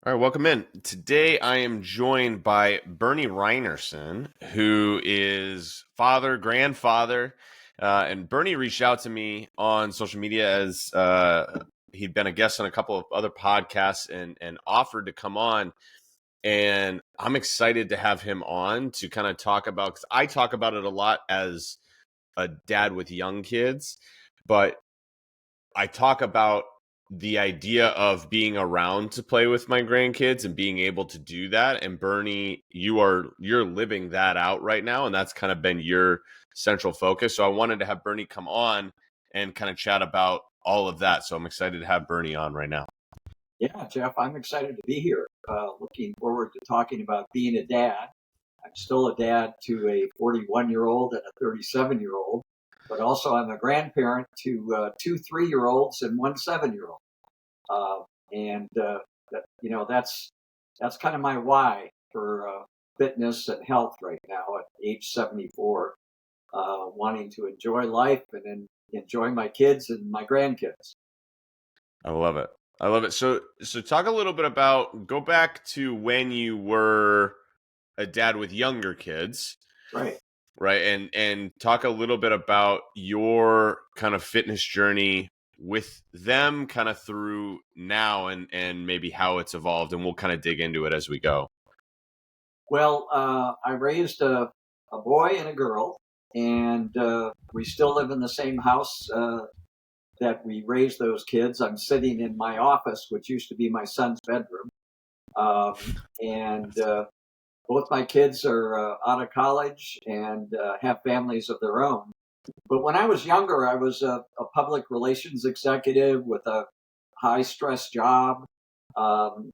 All right, welcome in. Today I am joined by Bernie Rhinerson, who is father, grandfather, and Bernie reached out to me on social media as he'd been a guest on a couple of other podcasts and offered to come on. And I'm excited to have him on to kind of talk about, because I talk about it a lot as a dad with young kids, but I talk about the idea of being around to play with my grandkids and being able to do that. And Bernie, you're living that out right now, and that's kind of been your central focus. So I wanted to have Bernie come on and kind of chat about all of that. So I'm excited to have Bernie on right now. Yeah, Jeff, I'm excited to be here. Looking forward to talking about being a dad. I'm still a dad to a 41-year-old and a 37-year-old, but also I'm a grandparent to two 3-year-olds and one 7-year-old. That's kind of my why for fitness and health right now at age 74, wanting to enjoy life and then enjoy my kids and my grandkids. I love it. I love it. So talk a little bit about, go back to when you were a dad with younger kids. Right. Right. And talk a little bit about your kind of fitness journey with them kind of through now and maybe how it's evolved, and we'll kind of dig into it as we go. Well, I raised a boy and a girl, and we still live in the same house that we raised those kids. I'm sitting in my office, which used to be my son's bedroom. And both my kids are out of college and have families of their own. But when I was younger, I was a public relations executive with a high stress job. Um,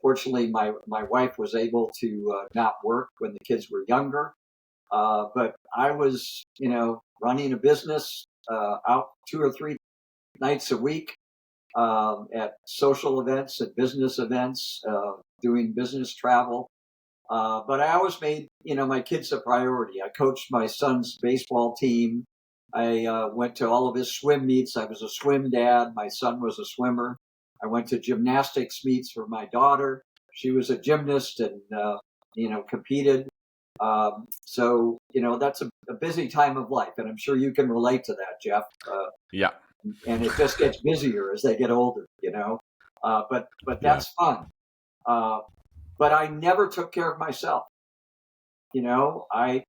Fortunately, my wife was able to not work when the kids were younger. But I was, running a business out 2 or 3 nights a week at social events, at business events, doing business travel. But I always made, my kids a priority. I coached my son's baseball team. I went to all of his swim meets. I was a swim dad. My son was a swimmer. I went to gymnastics meets for my daughter. She was a gymnast and, competed. That's a busy time of life. And I'm sure you can relate to that, Jeff. Yeah. And it just gets busier as they get older. But Yeah. that's fun. Uh, but I never took care of myself. I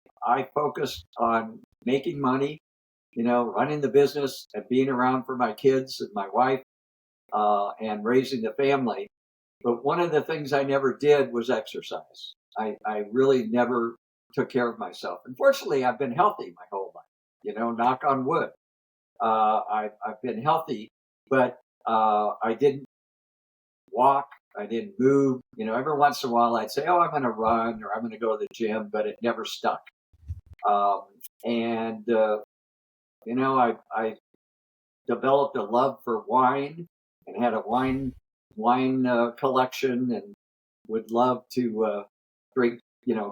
focused on making money, running the business and being around for my kids and my wife, and raising the family. But one of the things I never did was exercise. I really never took care of myself. Unfortunately, I've been healthy my whole life, knock on wood. I've been healthy, but I didn't walk. I didn't move. Every once in a while I'd say, oh, I'm going to run or I'm going to go to the gym, but it never stuck. Um, and, I developed a love for wine and had a wine collection and would love to drink,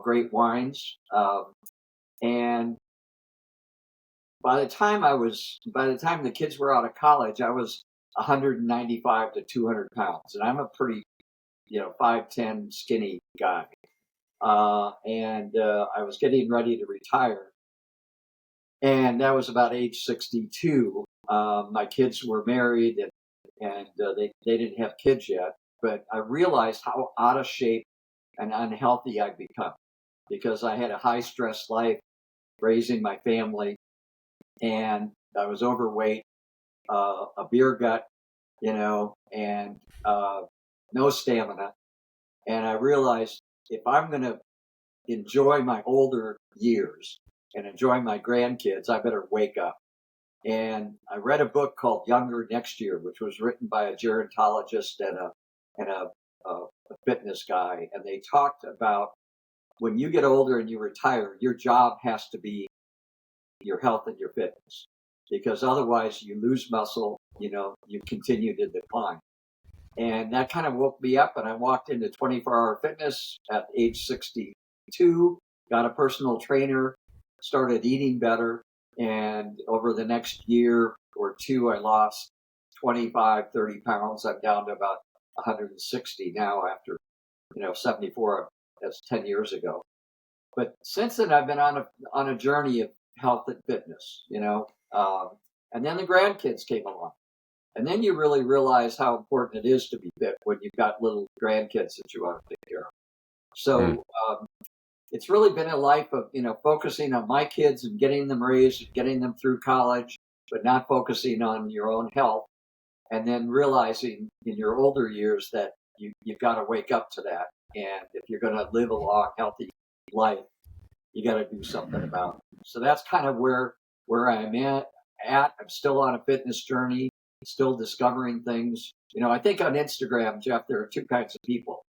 great wines. And by the time the kids were out of college, I was 195 to 200 pounds, and I'm a pretty 5'10" skinny guy. And I was getting ready to retire. And that was about age 62. My kids were married and they didn't have kids yet. But I realized how out of shape and unhealthy I'd become because I had a high stress life raising my family and I was overweight, a beer gut, and no stamina. And I realized if I'm going to enjoy my older years and enjoy my grandkids, I better wake up. And I read a book called Younger Next Year, which was written by a gerontologist and a fitness guy. And they talked about when you get older and you retire, your job has to be your health and your fitness, because otherwise you lose muscle, you continue to decline. And that kind of woke me up, and I walked into 24-hour fitness at age 62, got a personal trainer, started eating better, and over the next year or two, I lost 25, 30 pounds. I'm down to about 160 now after, 74. That's 10 years ago. But since then, I've been on a journey of health and fitness, and then the grandkids came along. And then you really realize how important it is to be fit when you've got little grandkids that you want to take care of. So it's really been a life of, focusing on my kids and getting them raised and getting them through college, but not focusing on your own health. And then realizing in your older years that you've got to wake up to that. And if you're going to live a long, healthy life, you got to do something about it. So that's kind of where I'm at. I'm still on a fitness journey, still discovering things. I think on Instagram, Jeff, there are two kinds of people.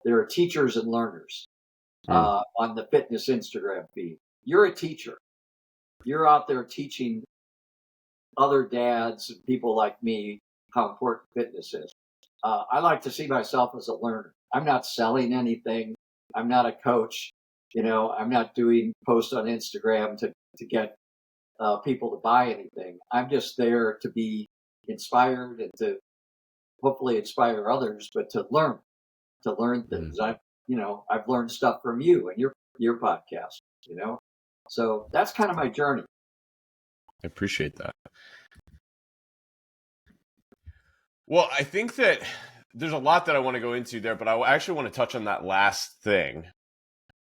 There are teachers and learners on the fitness Instagram feed. You're a teacher. You're out there teaching other dads and people like me how important fitness is. I like to see myself as a learner. I'm not selling anything. I'm not a coach. I'm not doing posts on Instagram to get people to buy anything. I'm just there to be inspired and to hopefully inspire others, but to learn things. I've learned stuff from you and your podcast, so that's kind of my journey. I appreciate that. Well, I think that there's a lot that I want to go into there, but I actually want to touch on that last thing,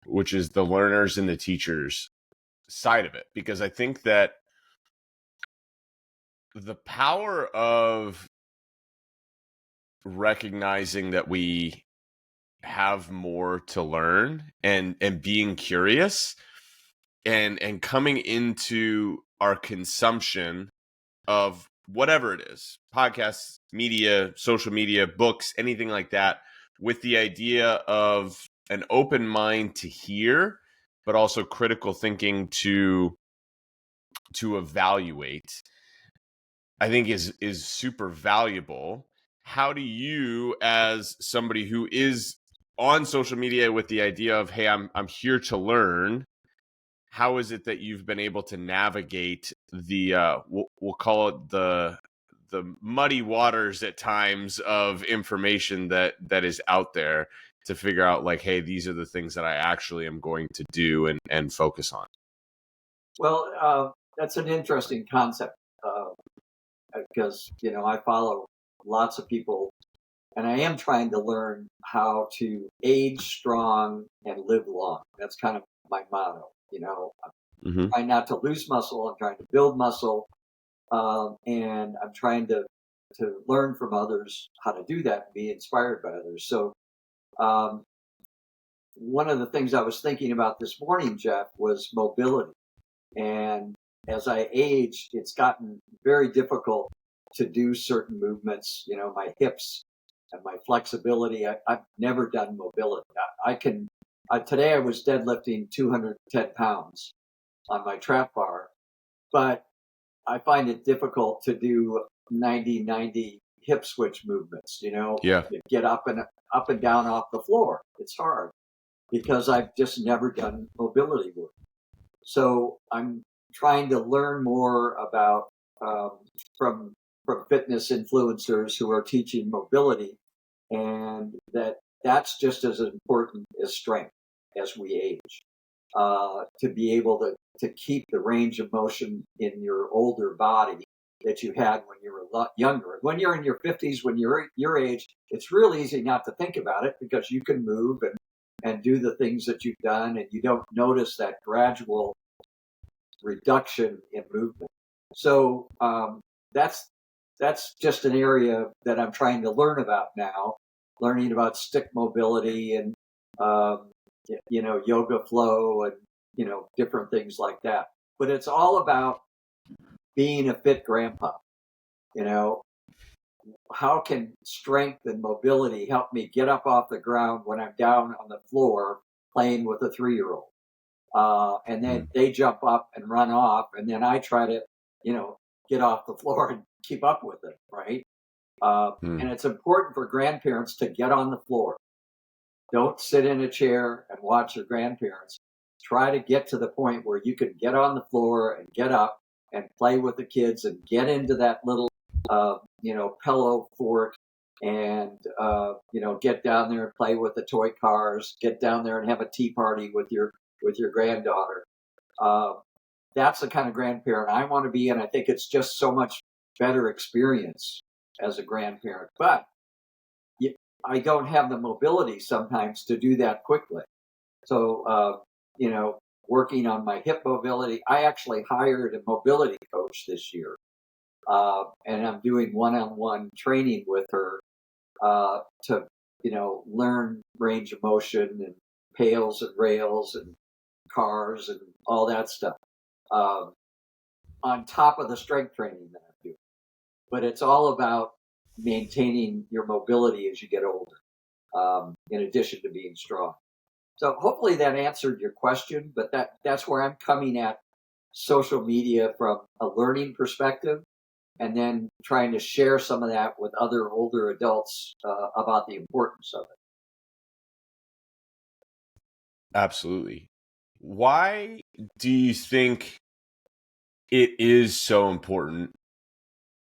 which is the learners and the teachers side of it, because I think that the power of recognizing that we have more to learn and being curious and coming into our consumption of whatever it is, podcasts, media, social media, books, anything like that, with the idea of an open mind to hear, but also critical thinking to evaluate, I think is super valuable. How do you, as somebody who is on social media with the idea of, hey, I'm here to learn, how is it that you've been able to navigate the we'll call it the muddy waters at times of information that is out there, to figure out like, hey, these are the things that I actually am going to do and focus on? Well, that's an interesting concept because I follow lots of people, and I am trying to learn how to age strong and live long. That's kind of my motto. I'm trying not to lose muscle. I'm trying to build muscle, and I'm trying to learn from others how to do that and be inspired by others. So one of the things I was thinking about this morning, Jeff, was mobility. And as I age, it's gotten very difficult to do certain movements. My hips and my flexibility. I've never done mobility. Today I was deadlifting 210 pounds on my trap bar, but I find it difficult to do 90 hip switch movements. Yeah. Get up and down off the floor. It's hard because I've just never done mobility work. So I'm trying to learn more about from fitness influencers who are teaching mobility, and that's just as important as strength as we age. To be able to keep the range of motion in your older body that you had when you were a lot younger. When you're in your 50s, when you're your age, it's real easy not to think about it because you can move and do the things that you've done, and you don't notice that gradual reduction in movement. So that's just an area that I'm trying to learn about now, learning about stick mobility and yoga flow and different things like that. But it's all about being a fit grandpa. How can strength and mobility help me get up off the ground when I'm down on the floor playing with a 3-year-old? And then they jump up and run off, and then I try to, get off the floor and keep up with it, right? And it's important for grandparents to get on the floor. Don't sit in a chair and watch your grandparents. Try to get to the point where you can get on the floor and get up and play with the kids and get into that little, pillow fort and get down there and play with the toy cars, get down there and have a tea party with your granddaughter. Uh, that's the kind of grandparent I want to be, and I think it's just so much better experience as a grandparent. But I don't have the mobility sometimes to do that quickly. So, working on my hip mobility, I actually hired a mobility coach this year, and I'm doing one-on-one training with her to learn range of motion and pails and rails and cars and all that stuff, um, on top of the strength training that I'm doing. But it's all about maintaining your mobility as you get older, in addition to being strong. So hopefully that answered your question, but that's where I'm coming at social media from a learning perspective, and then trying to share some of that with other older adults about the importance of it. Absolutely. Why do you think it is so important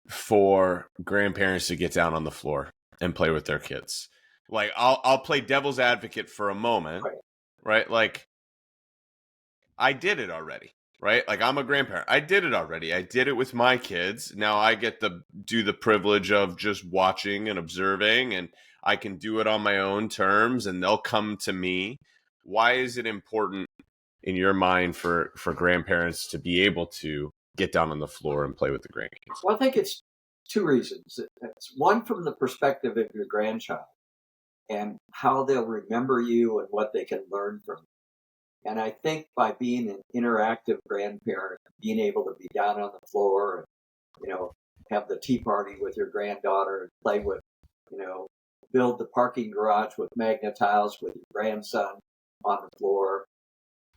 for grandparents to get down on the floor and play with their kids? Like, I'll play devil's advocate for a moment, right? Like, I did it already, right? Like, I'm a grandparent. I did it already. I did it with my kids. Now I get to do the privilege of just watching and observing, and I can do it on my own terms, and they'll come to me. Why is it important in your mind for grandparents to be able to get down on the floor and play with the grandkids? Well, I think it's two reasons. It's one, from the perspective of your grandchild and how they'll remember you and what they can learn from you. And I think by being an interactive grandparent, being able to be down on the floor and, have the tea party with your granddaughter and play with, build the parking garage with magnet tiles with your grandson on the floor,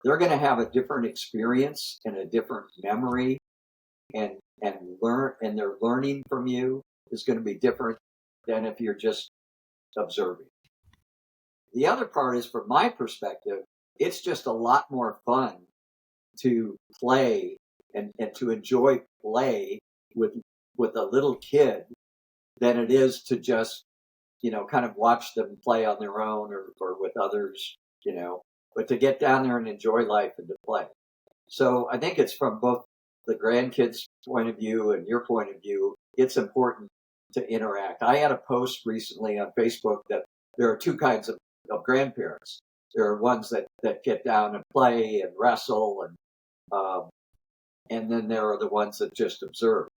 they're going to have a different experience and a different memory, and their learning from you is going to be different than if you're just observing. The other part is, from my perspective, it's just a lot more fun to play and to enjoy play with a little kid than it is to just kind of watch them play on their own or with others, but to get down there and enjoy life and to play. So I think it's from both the grandkids' point of view and your point of view, it's important to interact. I had a post recently on Facebook that there are two kinds of grandparents. There are ones that get down and play and wrestle, and then there are the ones that just observe.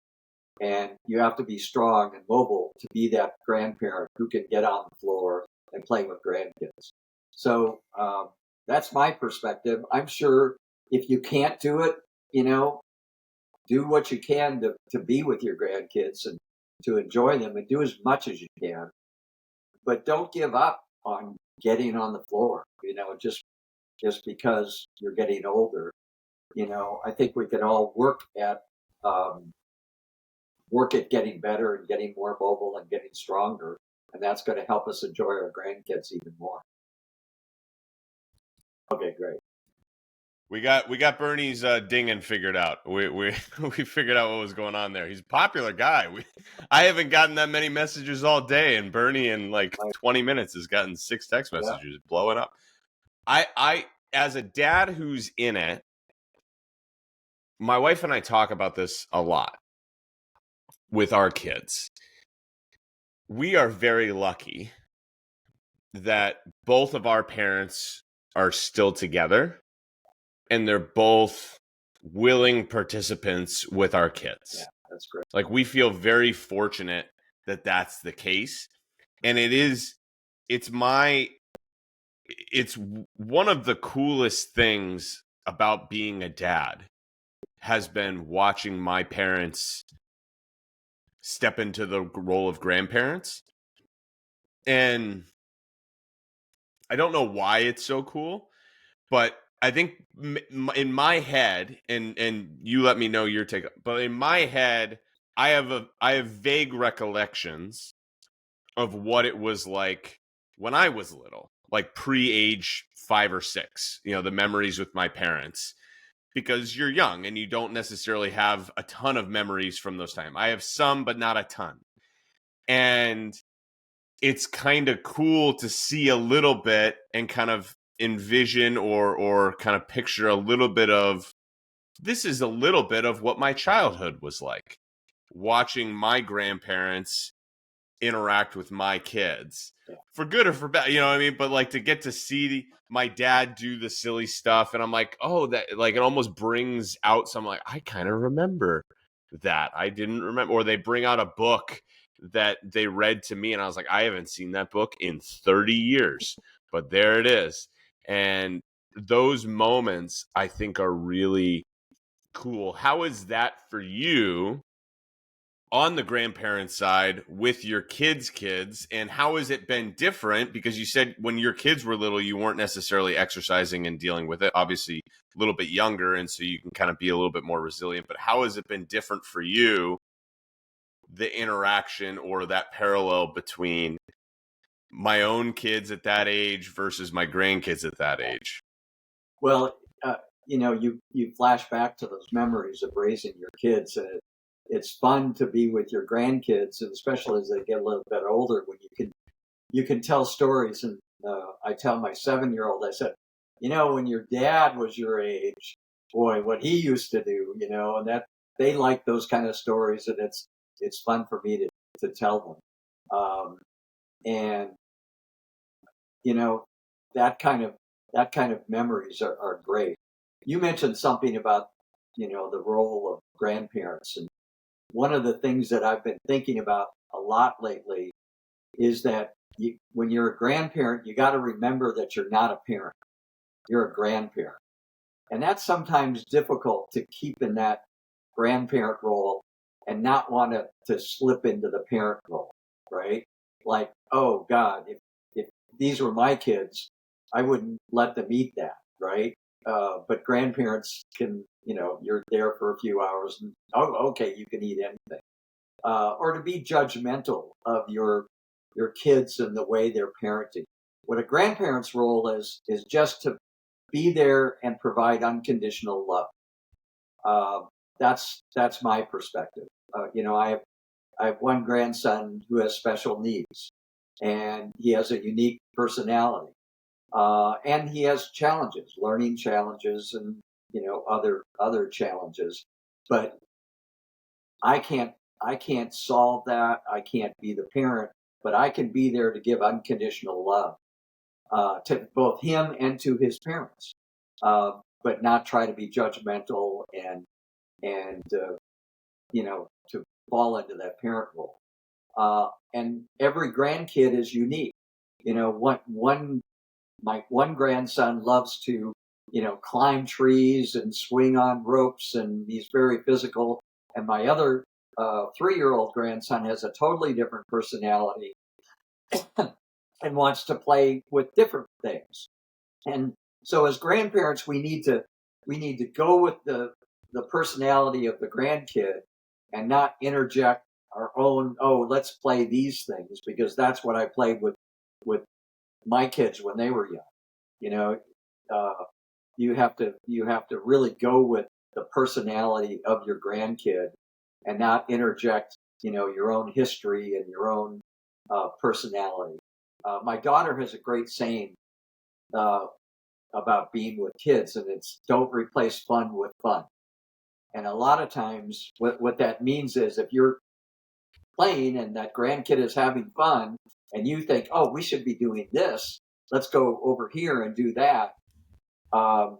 And you have to be strong and mobile to be that grandparent who can get on the floor and play with grandkids. So that's my perspective. I'm sure if you can't do it, do what you can to be with your grandkids and to enjoy them, and do as much as you can. But don't give up on getting on the floor, just because you're getting older. I think we can all work at getting better and getting more mobile and getting stronger, and that's going to help us enjoy our grandkids even more. Okay, great. We got Bernie's dinging figured out. We figured out what was going on there. He's a popular guy. I haven't gotten that many messages all day, and Bernie in like 20 minutes has gotten 6 text messages, blowing up. I as a dad who's in it, my wife and I talk about this a lot with our kids. We are very lucky that both of our parents are still together, and they're both willing participants with our kids. Yeah, that's great. Like, we feel very fortunate that that's the case. And it's one of the coolest things about being a dad has been watching my parents step into the role of grandparents. And I don't know why it's so cool, but I think in my head, and you let me know your take, but in my head, I have vague recollections of what it was like when I was little, like pre-age 5 or 6, the memories with my parents, because you're young and you don't necessarily have a ton of memories from those times. I have some, but not a ton. And it's kind of cool to see a little bit and kind of envision or kind of picture a little bit of, this is a little bit of what my childhood was like, watching my grandparents interact with my kids, for good or for bad, you know what I mean? But like, to get to see my dad do the silly stuff, and I'm like, oh, that, like, it almost brings out some, like, I kind of remember that. I didn't remember. Or they bring out a book that they read to me, and I was like, I haven't seen that book in 30 years, but there it is. And those moments, I think, are really cool. How is that for you on the grandparent side with your kids, and how has it been different? Because you said when your kids were little, you weren't necessarily exercising and dealing with it, obviously a little bit younger, and so you can kind of be a little bit more resilient. But how has it been different for you, the interaction or that parallel between my own kids at that age versus my grandkids at that age? Well, you flash back to those memories of raising your kids, and it's fun to be with your grandkids, and especially as they get a little bit older, when you can tell stories. And I tell my 7-year-old, I said, when your dad was your age, boy, what he used to do, and that they like those kind of stories, and it's fun for me to tell them. And you know that kind of memories are great. You mentioned something about the role of grandparents, and one of the things that I've been thinking about a lot lately is that when you're a grandparent, you got to remember that you're not a parent, you're a grandparent. And that's sometimes difficult to keep in that grandparent role and not want to slip into the parent role, right? Like, oh God, if these were my kids, I wouldn't let them eat that, right? But grandparents can, you're there for a few hours and, oh, okay, you can eat anything. Or to be judgmental of your kids and the way they're parenting. What a grandparent's role is just to be there and provide unconditional love. Uh, that's my perspective. I have one grandson who has special needs, and he has a unique personality, and he has challenges, learning challenges, and other challenges. But I can't solve that. I can't be the parent, but I can be there to give unconditional love to both him and to his parents, but not try to be judgmental and to fall into that parent role. And every grandkid is unique. My one grandson loves to climb trees and swing on ropes, and he's very physical. And my other 3-year-old grandson has a totally different personality and wants to play with different things. And so as grandparents, we need to go with the personality of the grandkid and not interject our own, oh, let's play these things, because that's what I played with my kids when they were young. You know, you have to really go with the personality of your grandkid and not interject, your own history and your own personality. My daughter has a great saying uh, about being with kids, and it's don't replace fun with fun. And a lot of times, what that means is if you're playing and that grandkid is having fun, and you think, oh, we should be doing this, let's go over here and do that. Um,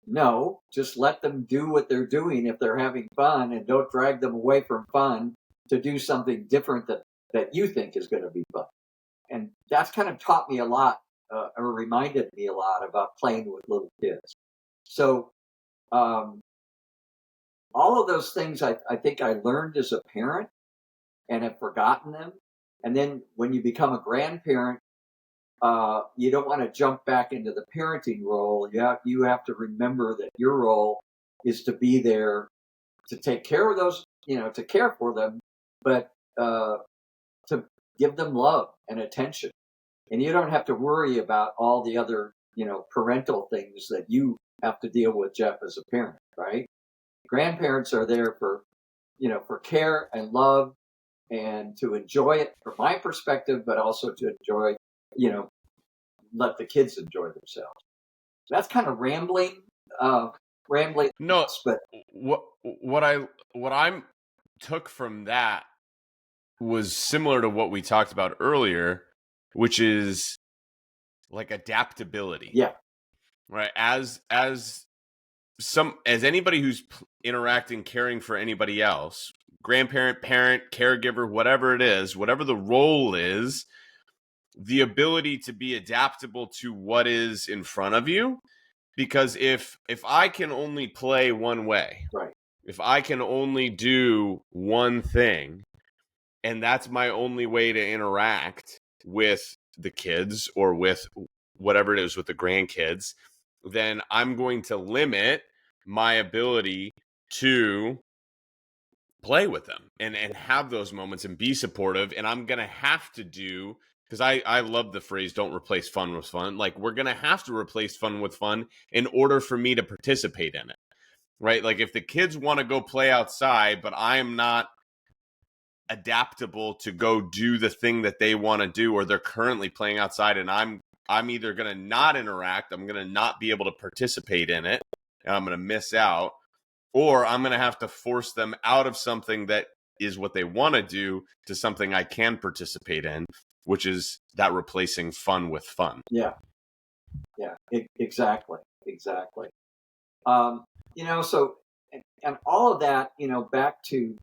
no, just let them do what they're doing if they're having fun, and don't drag them away from fun to do something different that you think is going to be fun. And that's kind of taught me a lot, or reminded me a lot about playing with little kids. So um, all of those things I think I learned as a parent and have forgotten them. And then when you become a grandparent, you don't want to jump back into the parenting role. You have to remember that your role is to be there to take care of those, to care for them, but to give them love and attention. And you don't have to worry about all the other, parental things that you have to deal with, Jeff, as a parent, right? Grandparents are there for care and love, and to enjoy it from my perspective, but also to enjoy, let the kids enjoy themselves. That's kind of rambling No, thoughts, but what I took from that was similar to what we talked about earlier, which is like adaptability, yeah, right? As anybody who's interacting, caring for anybody else, grandparent, parent, caregiver, whatever it is, whatever the role is, the ability to be adaptable to what is in front of you. Because if I can only play one way, right, if I can only do one thing, and that's my only way to interact with the kids or with whatever it is with the grandkids, then I'm going to limit my ability to play with them and have those moments and be supportive. And I'm going to have to do, because I love the phrase, don't replace fun with fun. Like, we're going to have to replace fun with fun in order for me to participate in it, right? Like, if the kids want to go play outside, but I am not adaptable to go do the thing that they want to do, or they're currently playing outside, and I'm either going to not interact, I'm going to not be able to participate in it, and I'm going to miss out, or I'm going to have to force them out of something that is what they want to do to something I can participate in, which is that replacing fun with fun. yeah, yeah, exactly. Um, so and all of that, back to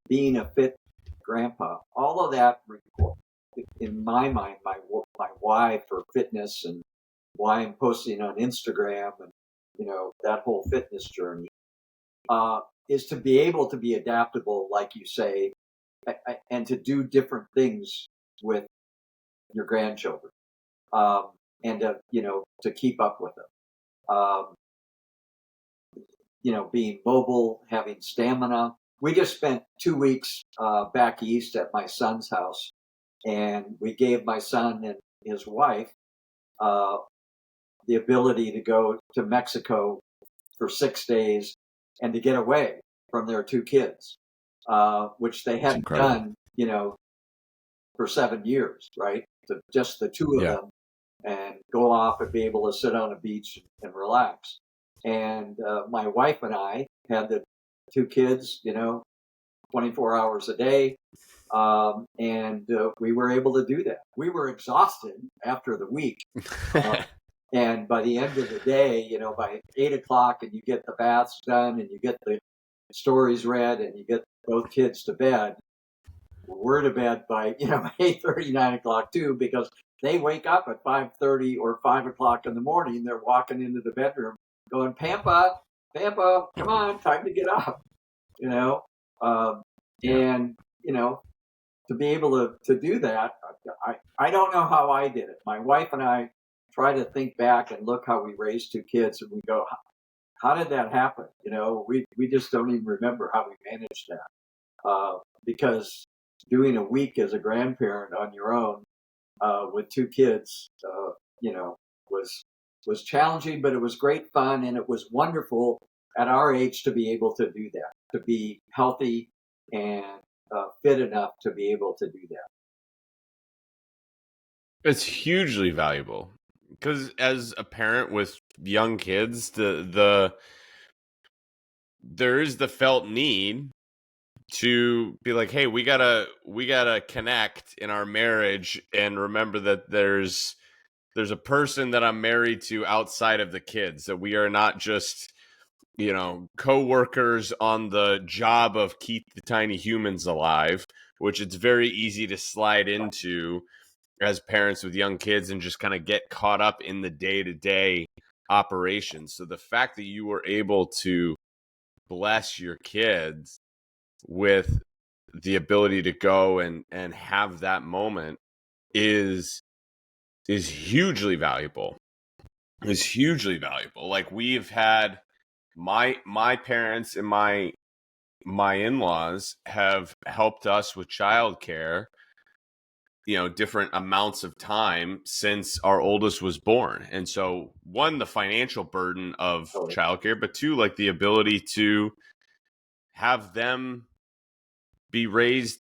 being a fit grandpa, all of that, in my mind, my why for fitness and why I'm posting on Instagram and that whole fitness journey is to be able to be adaptable, like you say, and to do different things with your grandchildren, um, and to keep up with them. Being mobile, having stamina. We just spent 2 weeks back east at my son's house, and we gave my son and his wife uh, the ability to go to Mexico for 6 days and to get away from their two kids, which they It's hadn't incredible. done, for 7 years, right? Just the two of Yeah. them and go off and be able to sit on a beach and relax. And my wife and I had the two kids, 24 hours a day. And we were able to do that. We were exhausted after the week. Uh, and by the end of the day, by 8 o'clock, and you get the baths done and you get the stories read and you get both kids to bed, we're to bed by 8:30, 9 o'clock too, because they wake up at 5:30 or 5 o'clock in the morning. They're walking into the bedroom going, Pampa, Pampa, come on, time to get up. You know, um, Yeah. and to be able to do that, I don't know how I did it. My wife and I try to think back and look how we raised two kids, and we go, how did that happen? We just don't even remember how we managed that. Because doing a week as a grandparent on your own with two kids, you know, was challenging, but it was great fun, and it was wonderful at our age to be able to do that, to be healthy and fit enough to be able to do that. It's hugely valuable because as a parent with young kids, the there is the felt need to be like, hey, we gotta connect in our marriage and remember that there's a person that I'm married to outside of the kids, that we are not just co-workers on the job of keep the tiny humans alive, which it's very easy to slide into as parents with young kids and just kind of get caught up in the day-to-day operations. So the fact that you were able to bless your kids with the ability to go and have that moment is hugely valuable. Is hugely valuable. Like, we've had my parents and my in-laws have helped us with childcare, different amounts of time since our oldest was born. And so, one, the financial burden of Totally. childcare, but two, like the ability to have them be raised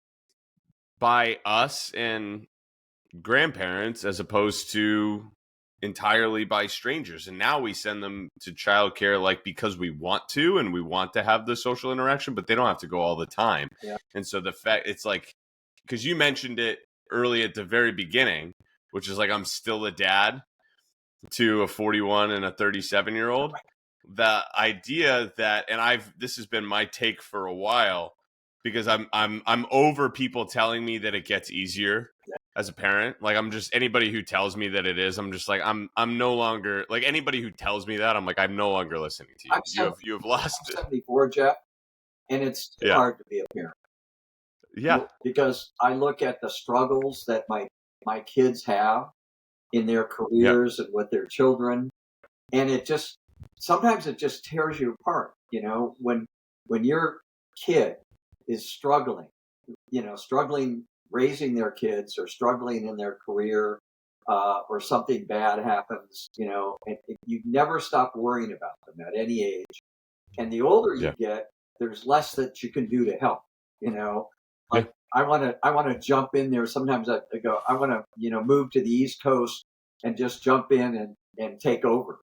by us and grandparents as opposed to entirely by strangers. And now we send them to childcare like because we want to and we want to have the social interaction, but they don't have to go all the time. Yeah. And so the fact it's like, because you mentioned it early at the very beginning, which is like I'm still a dad to a 41 and a 37-year-old. The idea that, and this has been my take for a while, because I'm over people telling me that it gets easier as a parent. Like I'm just, anybody who tells me that it is, I'm just like I'm no longer like anybody who tells me that. I'm like, I'm no longer listening to you. You have lost I'm it. 74, Jeff, and it's still hard to be a parent. Yeah. Because I look at the struggles that my kids have in their careers and with their children, and sometimes it just tears you apart. When your kid is struggling, struggling raising their kids or struggling in their career, or something bad happens, and you never stop worrying about them at any age. And the older you get, there's less that you can do to help. Like I want to jump in there. Sometimes I go, I want to move to the East Coast and just jump in and take over.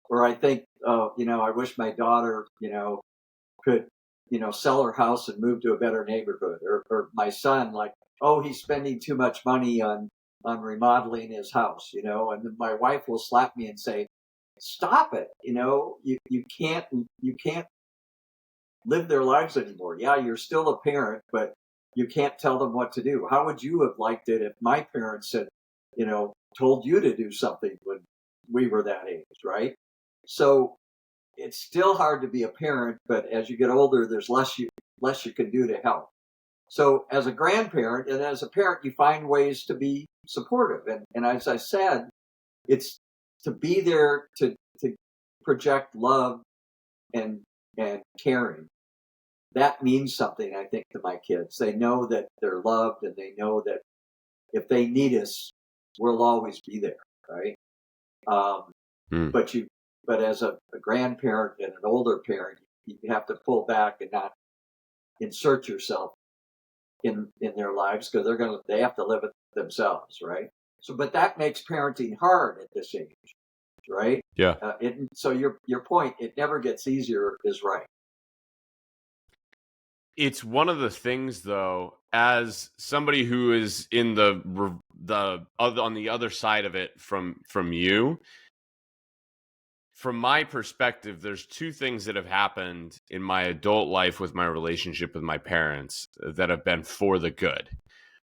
Or I think, I wish my daughter could sell her house and move to a better neighborhood. Or my son, like, oh, he's spending too much money on remodeling his house. And then my wife will slap me and say, stop it. You can't live their lives anymore. Yeah, you're still a parent, but you can't tell them what to do. How would you have liked it if my parents had, told you to do something when we were that age, right? So it's still hard to be a parent, but as you get older, there's less you can do to help. So as a grandparent and as a parent, you find ways to be supportive. And as I said, it's to be there to project love and caring. That means something, I think, to my kids. They know that they're loved, and they know that if they need us, we'll always be there, right? But as a grandparent and an older parent, you have to pull back and not insert yourself in their lives, because they have to live it themselves, right? So, but that makes parenting hard at this age, right? Yeah. So your point, it never gets easier, is right. It's one of the things, though, as somebody who is in on the other side of it from you, from my perspective, there's two things that have happened in my adult life with my relationship with my parents that have been for the good,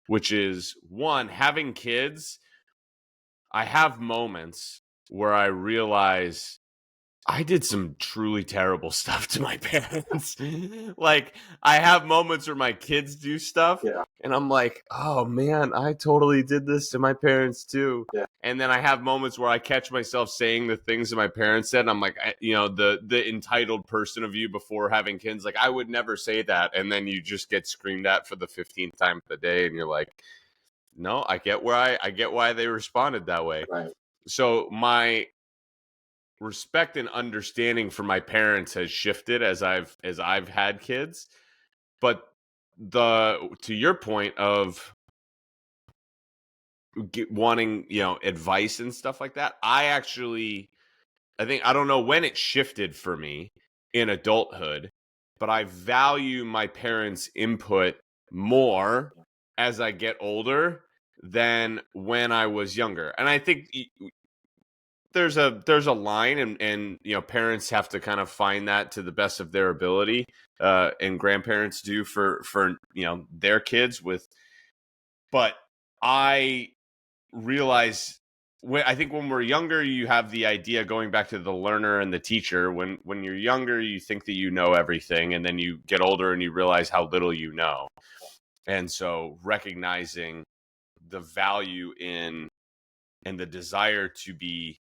which is, one, having kids. I have moments where I realize I did some truly terrible stuff to my parents. Like, I have moments where my kids do stuff, and I'm like, oh man, I totally did this to my parents too. Yeah. And then I have moments where I catch myself saying the things that my parents said, and I'm like, the entitled person of you before having kids, like, I would never say that. And then you just get screamed at for the 15th time of the day, and you're like, no, I get why they responded that way. Right. So my respect and understanding for my parents has shifted as I've had kids. But to your point of wanting, advice and stuff like that, I don't know when it shifted for me in adulthood, but I value my parents' input more as I get older than when I was younger. And I think there's a line, and parents have to kind of find that to the best of their ability, and grandparents do for their kids but I realize I think when we're younger, you have the idea, going back to the learner and the teacher, when you're younger, you think that you know everything, and then you get older and you realize how little you know. And so recognizing the value in and the desire to be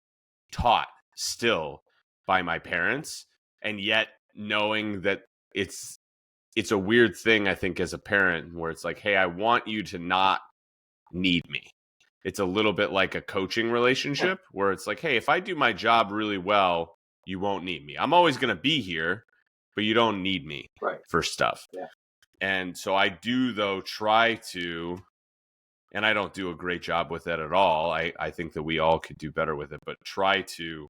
taught still by my parents, and yet knowing that it's a weird thing, I think, as a parent, where it's like, hey, I want you to not need me. It's a little bit like a coaching relationship where it's like, hey, if I do my job really well, you won't need me. I'm always going to be here, but you don't need me for stuff. And so I do, though, try to, and I don't do a great job with it at all. I think that we all could do better with it, but try to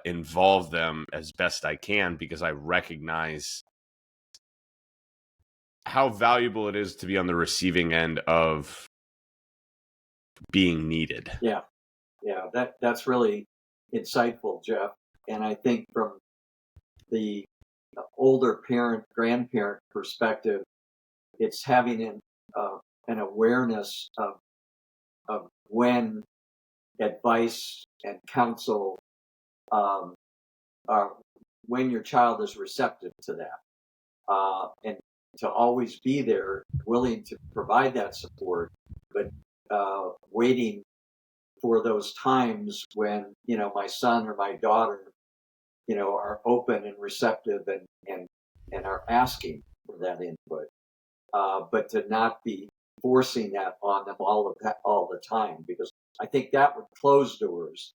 involve them as best I can, because I recognize how valuable it is to be on the receiving end of being needed. Yeah. That's really insightful, Jeff. And I think from the older grandparent perspective, it's having an awareness of when advice and counsel are, when your child is receptive to that, and to always be there, willing to provide that support, but waiting for those times when my son or my daughter are open and receptive and are asking for that input, but to not be forcing that on them all the time, because I think that would close doors.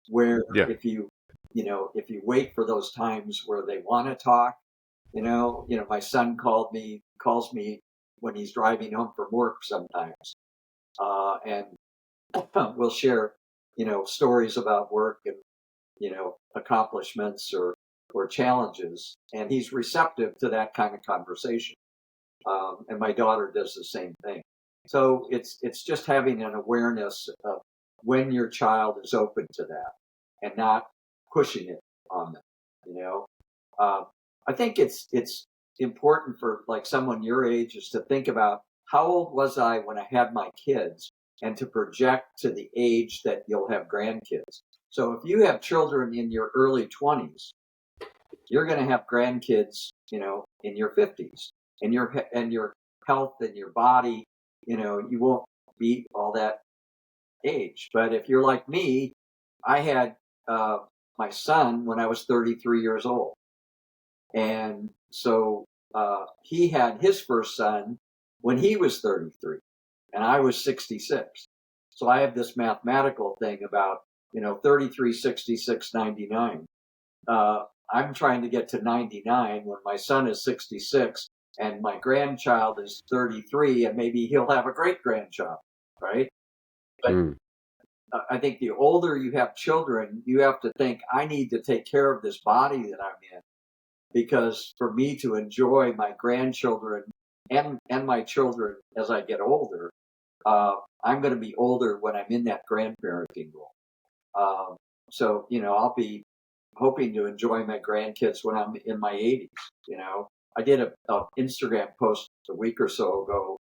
Where Yeah. if you wait for those times where they want to talk, my son calls me when he's driving home from work sometimes, and we'll share stories about work and accomplishments or challenges, and he's receptive to that kind of conversation. And my daughter does the same thing. So it's just having an awareness of when your child is open to that and not pushing it on them. I think it's important for like someone your age is to think about how old was I when I had my kids, and to project to the age that you'll have grandkids. So if you have children in your early 20s, you're going to have grandkids, in your 50s, and your health and your body, you won't be all that age. But if you're like me, I had my son when I was 33 years old, and so he had his first son when he was 33, and I was 66. So I have this mathematical thing about 33, 66, 99. I'm trying to get to 99 when my son is 66 and my grandchild is 33, and maybe he'll have a great grandchild, right? But I think the older you have children, you have to think, I need to take care of this body that I'm in, because for me to enjoy my grandchildren and my children as I get older, I'm going to be older when I'm in that grandparenting role. So I'll be hoping to enjoy my grandkids when I'm in my 80s. I did a Instagram post a week or so ago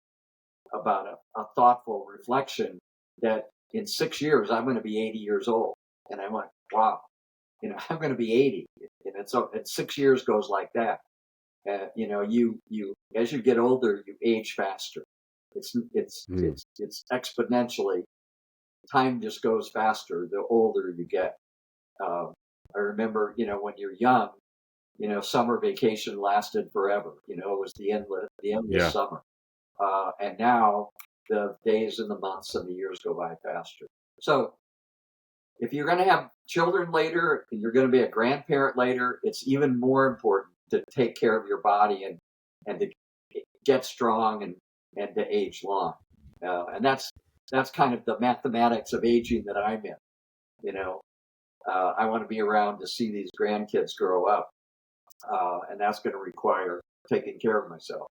about a thoughtful reflection that in 6 years I'm going to be 80 years old, and I went, wow, I'm going to be 80, and so 6 years goes like that. You as you get older, you age faster. It's exponentially. Time just goes faster the older you get. I remember, when you're young, summer vacation lasted forever. It was the endless summer. And now the days and the months and the years go by faster. So if you're going to have children later and you're going to be a grandparent later, it's even more important to take care of your body and to get strong and to age long. And that's kind of the mathematics of aging that I'm in. I want to be around to see these grandkids grow up, and that's going to require taking care of myself.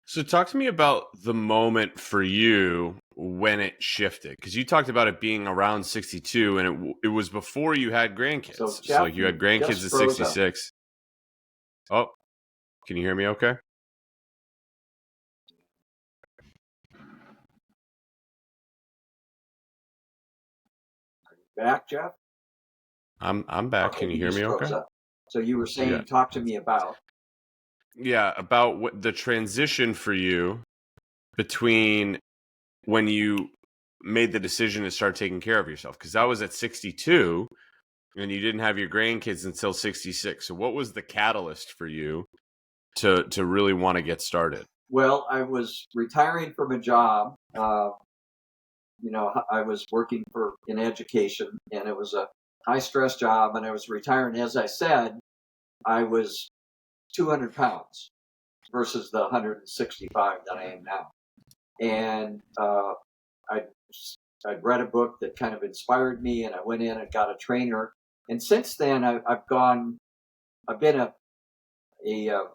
So talk to me about the moment for you when it shifted, because you talked about it being around 62, and it was before you had grandkids. So, Jeff, like you had grandkids at 66. Oh, can you hear me okay? Back, Jeff? I'm back. Okay, Can you hear me okay? Up. So you were saying, talk to me about. Yeah, about what the transition for you between when you made the decision to start taking care of yourself, because that was at 62 and you didn't have your grandkids until 66. So what was the catalyst for you to really want to get started? Well, I was retiring from a job. I was working in education, and it was a high stress job, and I was retiring. As I said, I was 200 pounds versus the 165 that I am now. And I read a book that kind of inspired me, and I went in and got a trainer. And since then, I've been a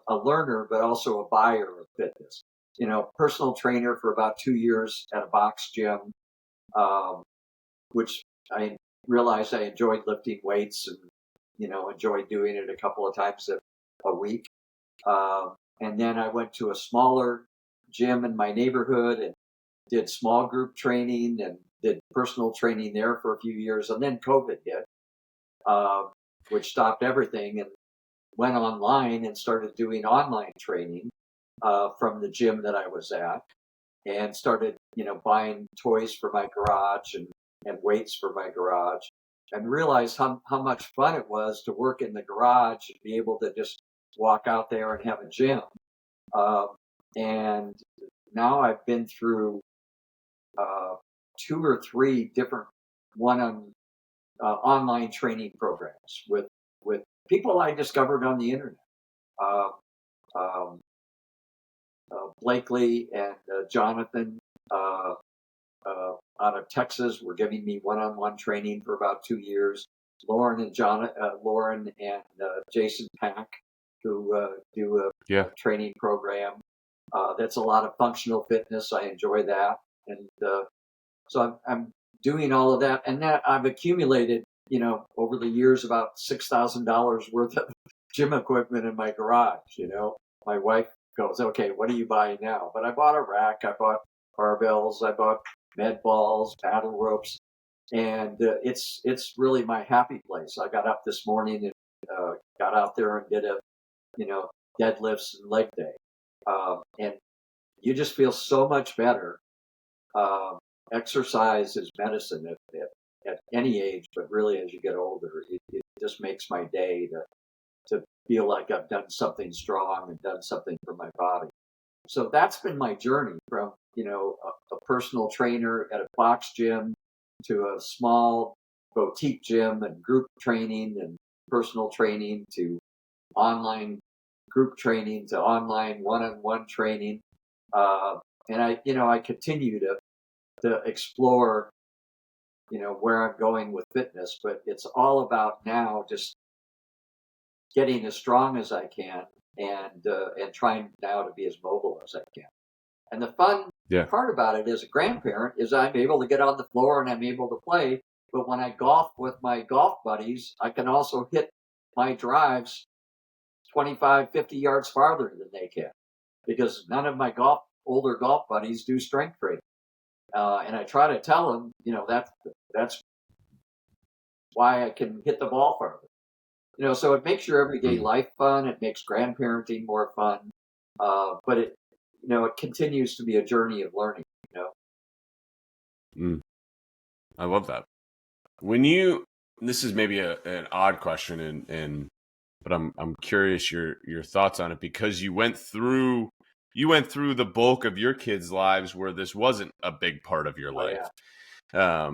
learner, but also a buyer of fitness. Personal trainer for about 2 years at a box gym, which I realized I enjoyed lifting weights and, enjoyed doing it a couple of times a week. And then I went to a smaller gym in my neighborhood and did small group training and did personal training there for a few years. And then COVID hit, which stopped everything, and went online and started doing online training from the gym that I was at, and started, buying toys for my garage and weights for my garage, and realized how much fun it was to work in the garage and be able to just walk out there and have a gym. And now I've been through 2 or 3 different online training programs with people I discovered on the internet. Blakely and Jonathan out of Texas were giving me one-on-one training for about 2 years. Lauren and Jason Pack, who do a training program. That's a lot of functional fitness. I enjoy that, and so I'm doing all of that, and that I've accumulated, over the years, about $6,000 worth of gym equipment in my garage. My wife goes, "Okay, what are you buying now?" But I bought a rack, I bought barbells, I bought med balls, paddle ropes, and it's really my happy place. I got up this morning and got out there and did a deadlifts and leg day, and you just feel so much better. Exercise is medicine at any age, but really as you get older, it just makes my day to feel like I've done something strong and done something for my body. So that's been my journey from, a personal trainer at a box gym to a small boutique gym and group training and personal training to online group training to online one-on-one training. And I continue to explore, where I'm going with fitness, but it's all about now just getting as strong as I can and trying now to be as mobile as I can. And the fun part about it as a grandparent is I'm able to get on the floor and I'm able to play. But when I golf with my golf buddies, I can also hit my drives 25, 50 yards farther than they can, because none of my older golf buddies do strength training. And I try to tell them, that's why I can hit the ball farther. So it makes your everyday life fun. It makes grandparenting more fun. But it continues to be a journey of learning. I love that. This is maybe an odd question, but I'm curious your thoughts on it, because you went through the bulk of your kids' lives where this wasn't a big part of your life. Yeah.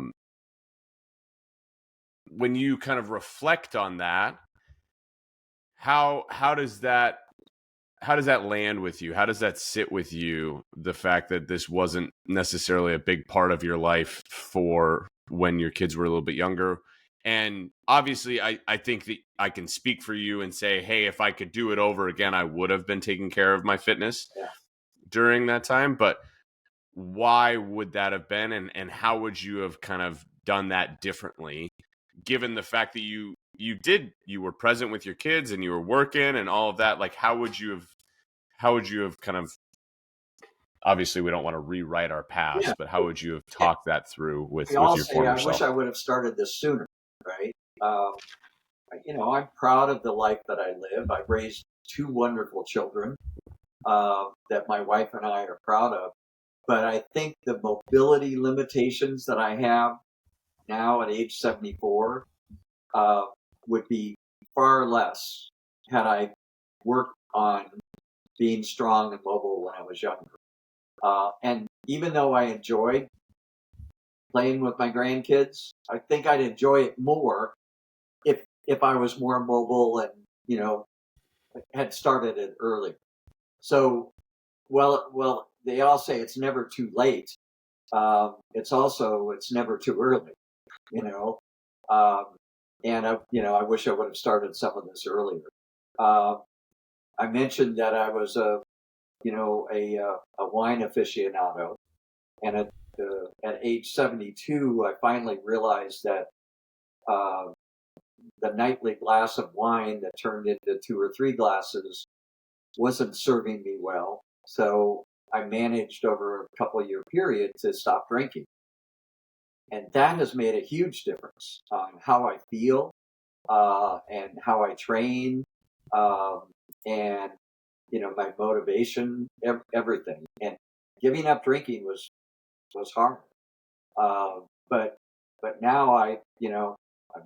When you kind of reflect on that, how does that land with you? How does that sit with you? The fact that this wasn't necessarily a big part of your life for when your kids were a little bit younger. And obviously I think that I can speak for you and say, hey, if I could do it over again, I would have been taking care of my fitness during that time. But why would that have been? And how would you have kind of done that differently, given the fact that you were present with your kids and you were working and all of that? Like, how would you have kind of, obviously we don't want to rewrite our past, but how would you have talked that through with your former self? I wish I would have started this sooner, right? I'm proud of the life that I live. I raised 2 wonderful children that my wife and I are proud of. But I think the mobility limitations that I have now at age 74 would be far less had I worked on being strong and mobile when I was younger. And even though I enjoyed playing with my grandkids, I think I'd enjoy it more if I was more mobile and, had started it early. So, they all say it's never too late. It's never too early, you know. Um, and I wish I would have started some of this earlier. Uh, I mentioned that I was a wine aficionado, and at age 72, I finally realized that uh, the nightly glass of wine that turned into 2 or 3 glasses wasn't serving me well. So I managed over a couple of year period to stop drinking. And that has made a huge difference on how I feel and how I train um, and, my motivation, everything. And giving up drinking was hard. Uh, but now I've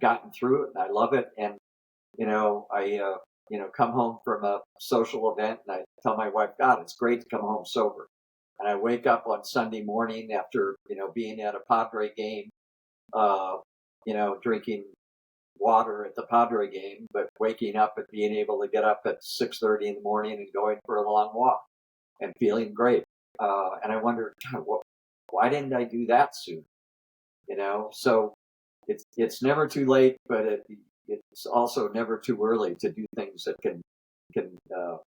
gotten through it and I love it. And I come home from a social event and I tell my wife, God, it's great to come home sober. And I wake up on Sunday morning after being at a Padre game, uh, drinking water at the Padre game, but waking up and being able to get up at 6:30 in the morning and going for a long walk and feeling great. And I wonder, God, why didn't I do that sooner? So it's never too late, but it's also never too early to do things that can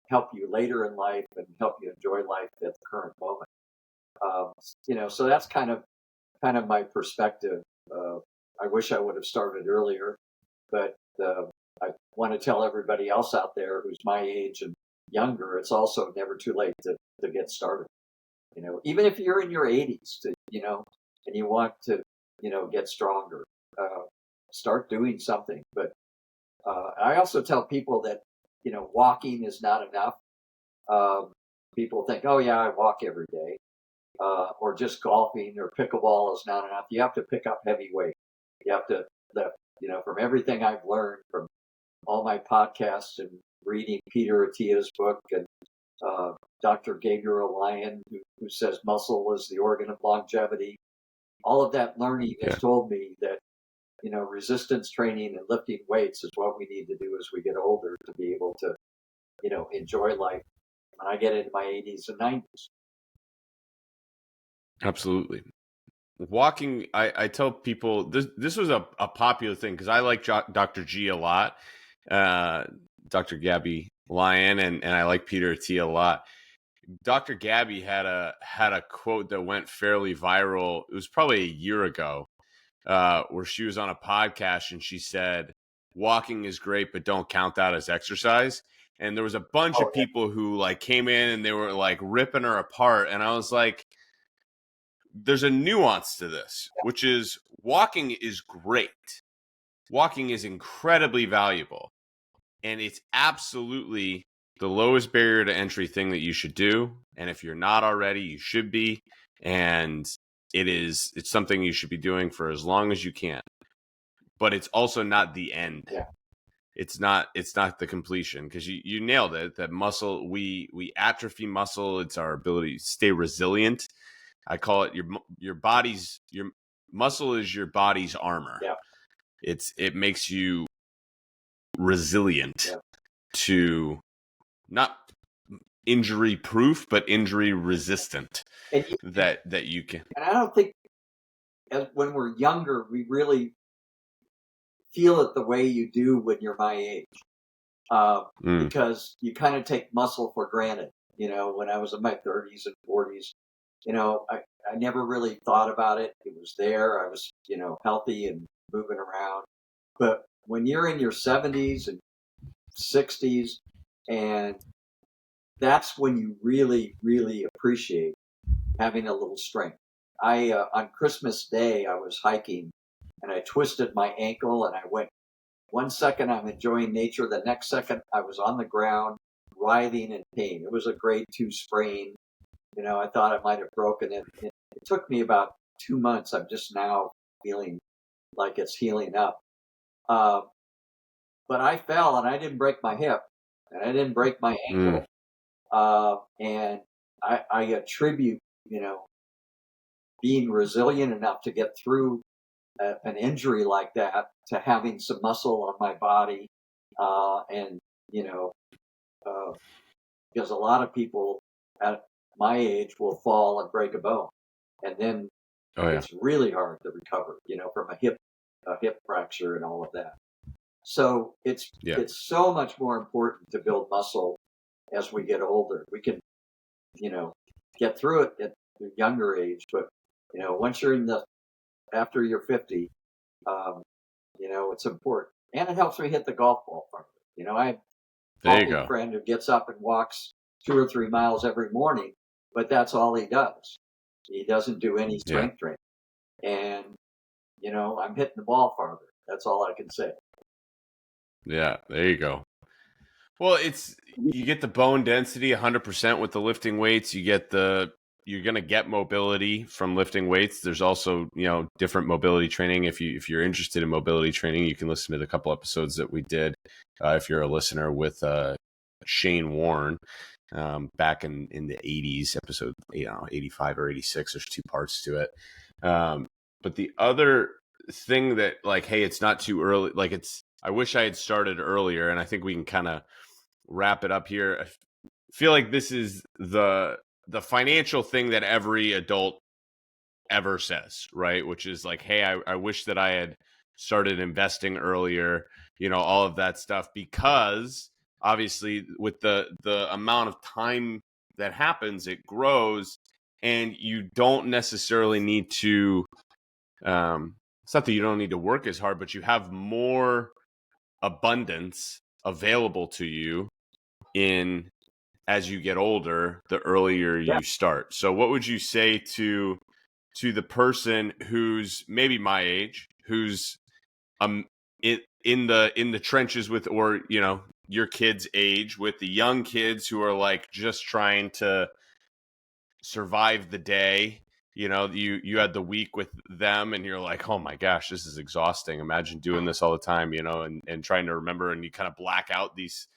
help you later in life and help you enjoy life at the current moment. So that's kind of my perspective. I wish I would have started earlier, but I want to tell everybody else out there who's my age and younger, it's also never too late to get started. Even if you're in your 80s, and you want to, get stronger, uh, start doing something. But I also tell people that, walking is not enough. Um, People think, oh yeah, I walk every day, or just golfing or pickleball is not enough. You have to pick up heavy weight. You have to, from everything I've learned from all my podcasts and reading Peter Attia's book and Dr. Gabriel Lyon, who says muscle is the organ of longevity. All of that learning has told me that, resistance training and lifting weights is what we need to do as we get older to be able to, enjoy life when I get into my 80s and 90s. Absolutely. Walking, I tell people this was a popular thing because I like Dr. G a lot, uh, Dr. Gabby Lyon, and I like Peter Attia a lot. Dr. Gabby had a quote that went fairly viral. It was probably a year ago, where she was on a podcast and she said, "Walking is great, but don't count that as exercise." And there was a bunch of people who like came in and they were like ripping her apart, and I was like, there's a nuance to this, which is walking is great. Walking is incredibly valuable. And it's absolutely the lowest barrier to entry thing that you should do. And if you're not already, you should be. And it's something you should be doing for as long as you can. But it's also not the end. Yeah. It's not the completion, because you nailed it. That muscle, we atrophy muscle. It's our ability to stay resilient. I call it your muscle is your body's armor. Yeah. It makes you resilient to not injury proof, but injury resistant. And that you can. And I don't think when we're younger, we really feel it the way you do when you're my age. Because you kind of take muscle for granted. When I was in my 30s and 40s, I never really thought about it. It was there. I was, healthy and moving around. But when you're in your 70s and 60s, and that's when you really, really appreciate having a little strength. On Christmas Day, I was hiking and I twisted my ankle and I went, 1 second I'm enjoying nature. The next second I was on the ground, writhing in pain. It was a grade 2 sprain. I thought I might have broken it. It took me about 2 months. I'm just now feeling like it's healing up. But I fell and I didn't break my hip and I didn't break my ankle. And I attribute, being resilient enough to get through an injury like that to having some muscle on my body, and because a lot of people at my age will fall and break a bone, and then Oh yeah. it's really hard to recover, from a hip fracture and all of that. So Yeah. it's so much more important to build muscle as we get older. We can, you know, get through it at a younger age, but once you're after you're 50, um, it's important, and it helps me hit the golf ball farther. I have a There you golfing go. friend who gets up and walks 2 or 3 miles every morning, but that's all he does. He doesn't do any Yeah. strength training, and I'm hitting the ball farther. That's all I can say. Yeah. There you go. Well, you get the bone density 100% with the lifting weights. You're going to get mobility from lifting weights. There's also, different mobility training. If you're interested in mobility training, you can listen to the couple episodes that we did. If you're a listener with Shane Warren, back in the 80s, episode 85 or 86. There's two parts to it. But the other thing that, like, hey, it's not too early. Like, I wish I had started earlier, and I think we can kind of wrap it up here. I feel like this is the financial thing that every adult ever says, right? Which is like, hey, I wish that I had started investing earlier, all of that stuff, because obviously with the amount of time that happens, it grows, and you don't necessarily need to it's not that you don't need to work as hard, but you have more abundance available to you in as you get older, the earlier Yeah. you start. So what would you say to the person who's maybe my age, who's in the trenches with, or your kids' age, with the young kids who are like just trying to survive the day? You had the week with them, and you're like, oh my gosh, this is exhausting. Imagine doing this all the time, and trying to remember, and you kind of black out these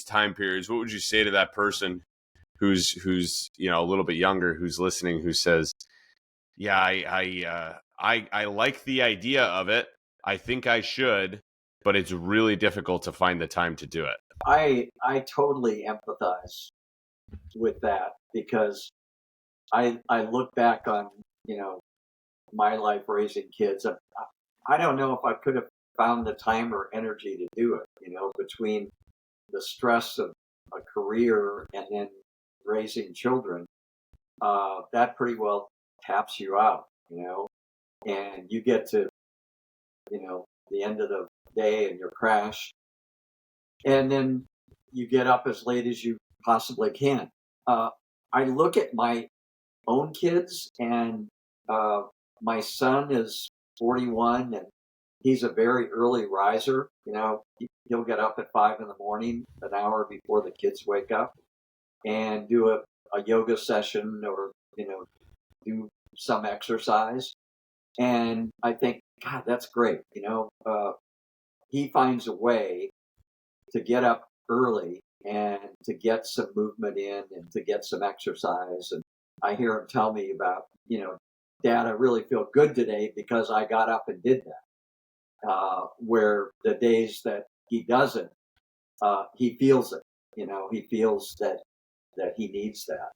time periods. What would you say to that person who's a little bit younger, who's listening, who says, yeah, I like the idea of it, I think I should, but it's really difficult to find the time to do it? I totally empathize with that, because I look back on my life raising kids. I don't know if I could have found the time or energy to do it. Between the stress of a career and then raising children, that pretty well taps you out. And you get to the end of the day and you're crashed, and then you get up as late as you possibly can. Uh, I look at my own kids, and my son is 41, and he's a very early riser. He'll get up at 5 in the morning, an hour before the kids wake up, and do a yoga session, or do some exercise. And I think, God, that's great. He finds a way to get up early and to get some movement in and to get some exercise. And I hear him tell me about, Dad, I really feel good today because I got up and did that. Where the days that he doesn't, he feels it. He feels that he needs that.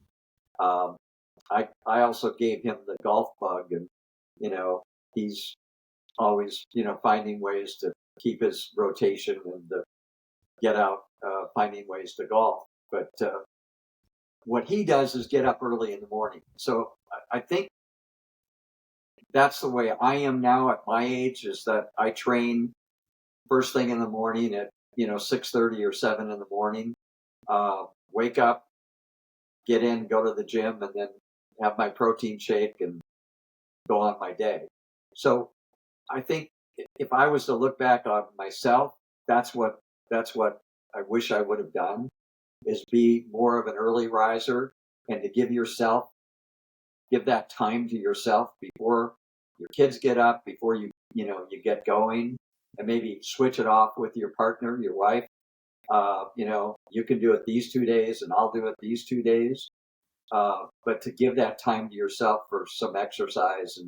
I also gave him the golf bug, and he's always finding ways to keep his rotation and to get out, finding ways to golf. But what he does is get up early in the morning. So I think that's the way I am now at my age, is that I train first thing in the morning at 6:30 or 7 in the morning. Wake up, get in, go to the gym, and then have my protein shake and go on my day. So I think if I was to look back on myself, that's what I wish I would have done, is be more of an early riser, and to give that time to yourself before your kids get up, before you get going, and maybe switch it off with your partner, your wife. You can do it these 2 days, and I'll do it these 2 days. But to give that time to yourself for some exercise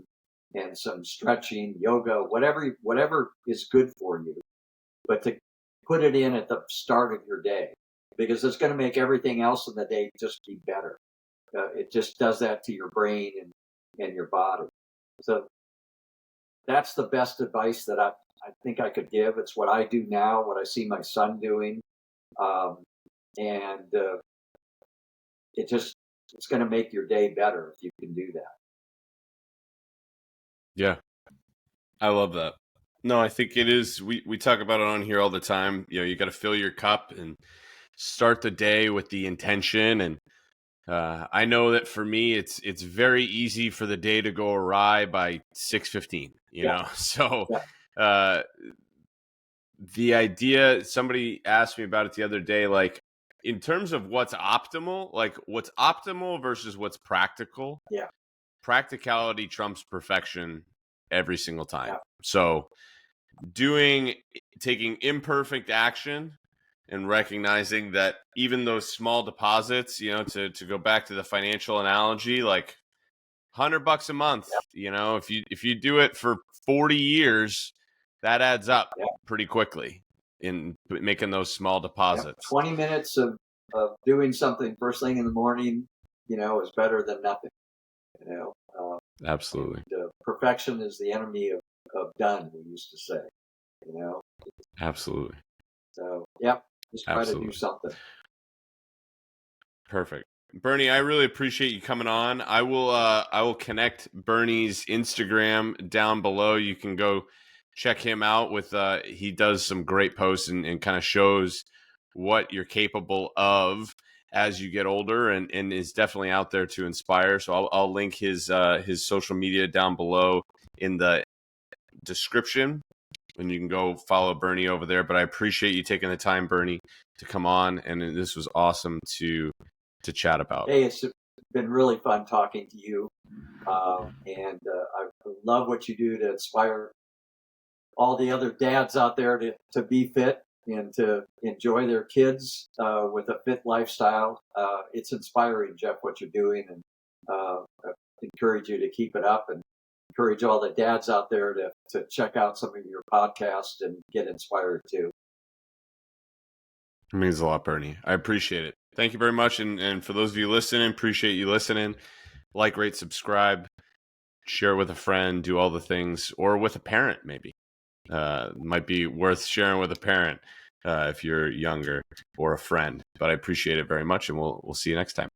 and some stretching, yoga, whatever is good for you, but to put it in at the start of your day. because it's going to make everything else in the day just be better. It just does that to your brain and your body. So that's the best advice that I think I could give. It's what I do now, what I see my son doing. Um, and it's going to make your day better if you can do that. Yeah, I love that. No, I think it is. We talk about it on here all the time. You got to fill your cup and start the day with the intention. And I know that for me, it's very easy for the day to go awry by 6:15. Yeah. So Yeah. uh, the idea. Somebody asked me about it the other day, like in terms of what's optimal, like what's optimal versus what's practical. Yeah. Practicality trumps perfection every single time. Yeah. So taking imperfect action and recognizing that even those small deposits, to go back to the financial analogy, like $100 a month, if you do it for 40 years, that adds up Yeah. pretty quickly in making those small deposits. 20 minutes of doing something first thing in the morning, is better than nothing. Absolutely. And, perfection is the enemy of done, we used to say. Absolutely. So, just try to do something. Perfect. Bernie, I really appreciate you coming on. I will connect Bernie's Instagram down below. You can go check him out with he does some great posts and kind of shows what you're capable of as you get older, and is definitely out there to inspire. So I'll link his social media down below in the description, and you can go follow Bernie over there. But I appreciate you taking the time, Bernie, to come on, and this was awesome to chat about. Hey, it's been really fun talking to you, and I love what you do to inspire all the other dads out there to be fit and to enjoy their kids with a fit lifestyle. It's inspiring, Jeff, what you're doing, and I encourage you to keep it up, and encourage all the dads out there to check out some of your podcasts and get inspired too. It means a lot, Bernie. I appreciate it. Thank you very much. And for those of you listening, appreciate you listening. Like, rate, subscribe, share with a friend, do all the things, or with a parent maybe. Might be worth sharing with a parent if you're younger, or a friend. But I appreciate it very much, and we'll see you next time.